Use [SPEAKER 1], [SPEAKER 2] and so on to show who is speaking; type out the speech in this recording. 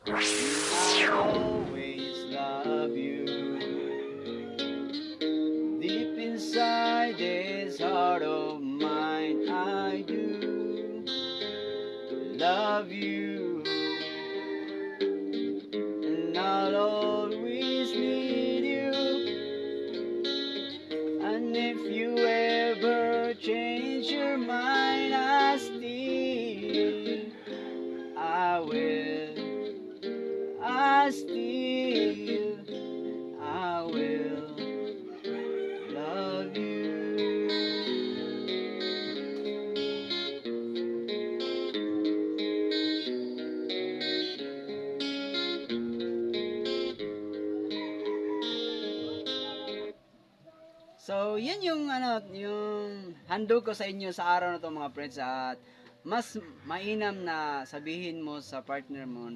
[SPEAKER 1] I'll always love you. Deep inside this heart of mine, I do love you. And I'll always need you. And if you ever change your mind, I will, I will love you. So, yun yung yung handog ko sa inyo sa araw na to mga friends, at mas mainam na sabihin mo sa partner mo